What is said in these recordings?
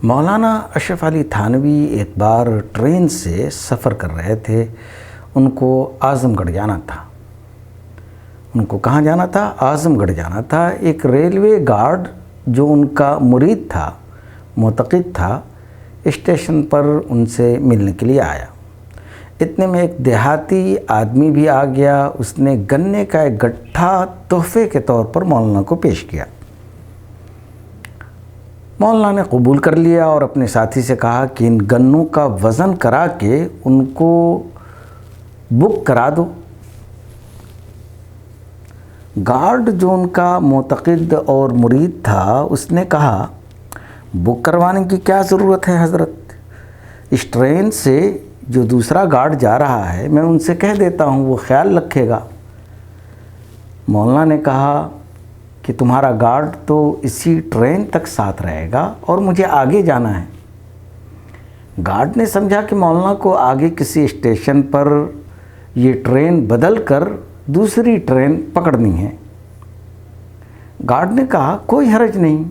مولانا اشرف علی تھانوی ایک بار ٹرین سے سفر کر رہے تھے۔ ان کو اعظم گڑھ جانا تھا۔ ان کو کہاں جانا تھا؟ اعظم گڑھ جانا تھا۔ ایک ریلوے گارڈ جو ان کا مرید تھا، معتقد تھا، اسٹیشن پر ان سے ملنے کے لیے آیا۔ اتنے میں ایک دیہاتی آدمی بھی آ گیا۔ اس نے گنے کا ایک گٹھا تحفے کے طور پر مولانا کو پیش کیا۔ مولانا نے قبول کر لیا اور اپنے ساتھی سے کہا کہ ان گنوں کا وزن کرا کے ان کو بک کرا دو۔ گارڈ جو ان کا معتقد اور مرید تھا، اس نے کہا بک کروانے کی کیا ضرورت ہے حضرت؟ اس ٹرین سے جو دوسرا گارڈ جا رہا ہے، میں ان سے کہہ دیتا ہوں، وہ خیال رکھے گا۔ مولانا نے کہا کہ تمہارا گارڈ تو اسی ٹرین تک ساتھ رہے گا اور مجھے آگے جانا ہے۔ گارڈ نے سمجھا کہ مولانا کو آگے کسی اسٹیشن پر یہ ٹرین بدل کر دوسری ٹرین پکڑنی ہے۔ گارڈ نے کہا کوئی حرج نہیں،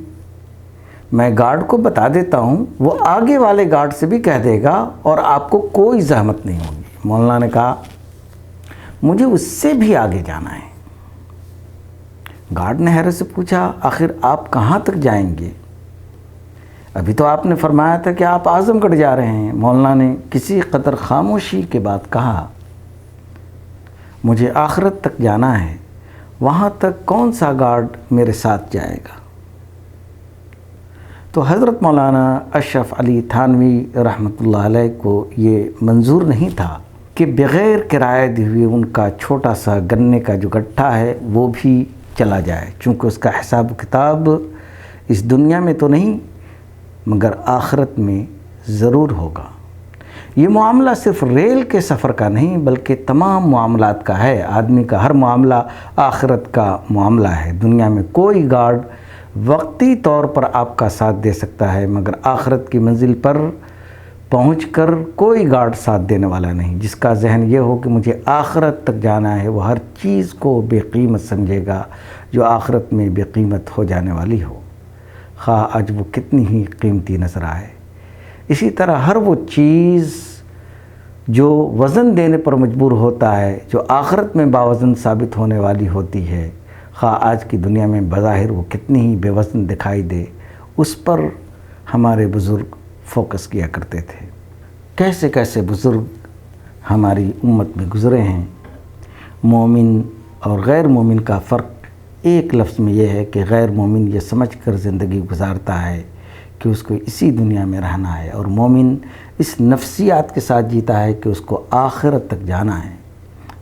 میں گارڈ کو بتا دیتا ہوں، وہ آگے والے گارڈ سے بھی کہہ دے گا اور آپ کو کوئی زحمت نہیں ہوگی۔ مولانا نے کہا مجھے اس سے بھی آگے جانا ہے۔ گارڈ نے حیرت سے پوچھا آخر آپ کہاں تک جائیں گے؟ ابھی تو آپ نے فرمایا تھا کہ آپ اعظم گڑھ جا رہے ہیں۔ مولانا نے کسی قدر خاموشی کے بعد کہا مجھے آخرت تک جانا ہے، وہاں تک کون سا گارڈ میرے ساتھ جائے گا؟ تو حضرت مولانا اشرف علی تھانوی رحمۃ اللہ علیہ کو یہ منظور نہیں تھا کہ بغیر کرایہ دی ہوئے ان کا چھوٹا سا گنے کا جو گٹھا ہے وہ بھی چلا جائے، چونکہ اس کا حساب و کتاب اس دنیا میں تو نہیں مگر آخرت میں ضرور ہوگا۔ یہ معاملہ صرف ریل کے سفر کا نہیں بلکہ تمام معاملات کا ہے۔ آدمی کا ہر معاملہ آخرت کا معاملہ ہے۔ دنیا میں کوئی گارڈ وقتی طور پر آپ کا ساتھ دے سکتا ہے مگر آخرت کی منزل پر پہنچ کر کوئی گارڈ ساتھ دینے والا نہیں۔ جس کا ذہن یہ ہو کہ مجھے آخرت تک جانا ہے، وہ ہر چیز کو بے قیمت سمجھے گا جو آخرت میں بے قیمت ہو جانے والی ہو، خواہ آج وہ کتنی ہی قیمتی نظر آئے۔ اسی طرح ہر وہ چیز جو وزن دینے پر مجبور ہوتا ہے، جو آخرت میں باوزن ثابت ہونے والی ہوتی ہے، خواہ آج کی دنیا میں بظاہر وہ کتنی ہی بے وزن دکھائی دے، اس پر ہمارے بزرگ فوکس کیا کرتے تھے۔ کیسے کیسے بزرگ ہماری امت میں گزرے ہیں۔ مومن اور غیر مومن کا فرق ایک لفظ میں یہ ہے کہ غیر مومن یہ سمجھ کر زندگی گزارتا ہے کہ اس کو اسی دنیا میں رہنا ہے، اور مومن اس نفسیات کے ساتھ جیتا ہے کہ اس کو آخرت تک جانا ہے۔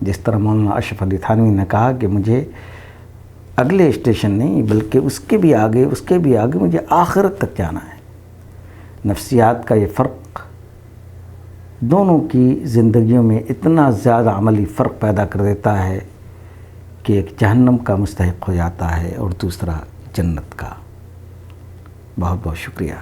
جس طرح مولانا اشرف علی تھانوی نے کہا کہ مجھے اگلے اسٹیشن نہیں بلکہ اس کے بھی آگے مجھے آخرت تک جانا ہے۔ نفسیات کا یہ فرق دونوں کی زندگیوں میں اتنا زیادہ عملی فرق پیدا کر دیتا ہے کہ ایک جہنم کا مستحق ہو جاتا ہے اور دوسرا جنت کا۔ بہت بہت شکریہ۔